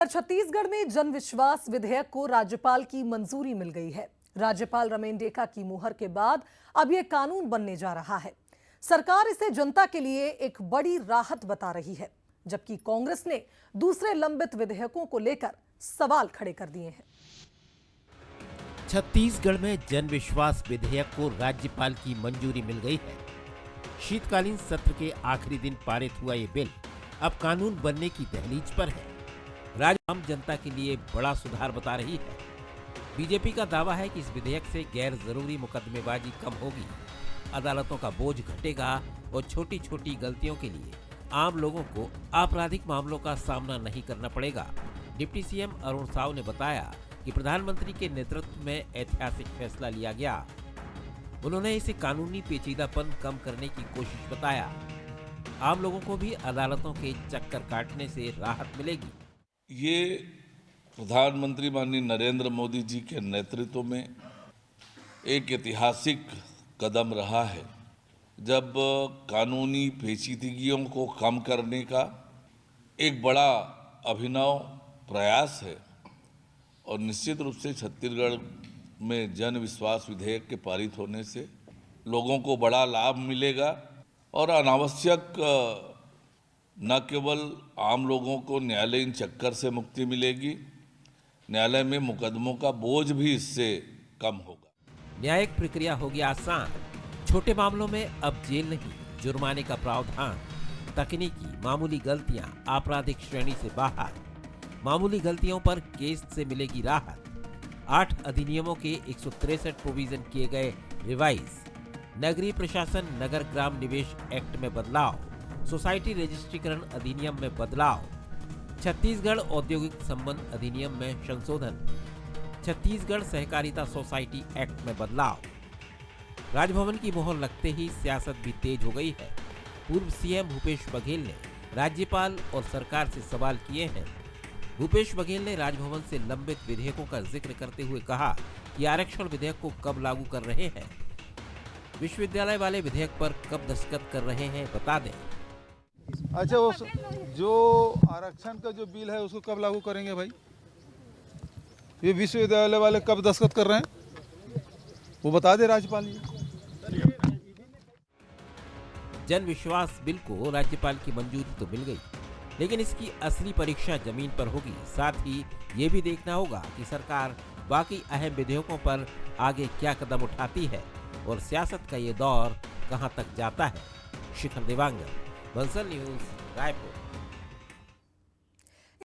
छत्तीसगढ़ में जन विश्वास विधेयक को राज्यपाल की मंजूरी मिल गई है। राज्यपाल रमेन डेका की मुहर के बाद अब यह कानून बनने जा रहा है। सरकार इसे जनता के लिए एक बड़ी राहत बता रही है, जबकि कांग्रेस ने दूसरे लंबित विधेयकों को लेकर सवाल खड़े कर दिए हैं। छत्तीसगढ़ में जन विश्वास विधेयक को राज्यपाल की मंजूरी मिल गई है। शीतकालीन सत्र के आखिरी दिन पारित हुआ ये बिल अब कानून बनने की दहलीज पर है। राज्य आम जनता के लिए बड़ा सुधार बता रही है। बीजेपी का दावा है कि इस विधेयक से गैर जरूरी मुकदमेबाजी कम होगी, अदालतों का बोझ घटेगा और छोटी छोटी गलतियों के लिए आम लोगों को आपराधिक मामलों का सामना नहीं करना पड़ेगा। डिप्टी सीएम अरुण साव ने बताया कि प्रधानमंत्री के नेतृत्व में ऐतिहासिक फैसला लिया गया। उन्होंने इसे कानूनी पेचीदापन कम करने की कोशिश बताया। आम लोगों को भी अदालतों के चक्कर काटने से राहत मिलेगी। ये प्रधानमंत्री माननीय नरेंद्र मोदी जी के नेतृत्व में एक ऐतिहासिक कदम रहा है, जब कानूनी पेचीदगियों को कम करने का एक बड़ा अभिनव प्रयास है। और निश्चित रूप से छत्तीसगढ़ में जन विश्वास विधेयक के पारित होने से लोगों को बड़ा लाभ मिलेगा और अनावश्यक न केवल आम लोगों को न्यायालयीन चक्कर से मुक्ति मिलेगी, न्यायालय में मुकदमों का बोझ भी इससे कम होगा। न्यायिक प्रक्रिया होगी आसान। छोटे मामलों में अब जेल नहीं, जुर्माने का प्रावधान। तकनीकी मामूली गलतियां आपराधिक श्रेणी से बाहर। मामूली गलतियों पर केस से मिलेगी राहत। 8 अधिनियमों के 163 प्रोविजन किए गए रिवाइज। नगरीय प्रशासन नगर ग्राम निवेश एक्ट में बदलाव। सोसाइटी रजिस्ट्रीकरण अधिनियम में बदलाव। छत्तीसगढ़ औद्योगिक संबंध अधिनियम में संशोधन। छत्तीसगढ़ सहकारिता सोसाइटी एक्ट में बदलाव। राजभवन की मोहर लगते ही सियासत भी तेज हो गई है। पूर्व सीएम भूपेश बघेल ने राज्यपाल और सरकार से सवाल किए हैं। भूपेश बघेल ने राजभवन से लंबित विधेयकों का जिक्र करते हुए कहा कि आरक्षण विधेयक को कब लागू कर रहे हैं, विश्वविद्यालय वाले विधेयक पर कब दस्तखत कर रहे हैं बता दें। अच्छा, वो जो आरक्षण का जो बिल है उसको कब लागू करेंगे भाई? ये विश्वविद्यालय वाले कब दस्तखत कर रहे हैं वो बता दे राज्यपाल जी। जन विश्वास बिल को राज्यपाल की मंजूरी तो मिल गई, लेकिन इसकी असली परीक्षा जमीन पर होगी। साथ ही ये भी देखना होगा कि सरकार बाकी अहम विधेयकों पर आगे क्या कदम उठाती है और सियासत का ये दौर कहां तक जाता है। शिखर देवांगन, बंसल न्यूज, रायपुर।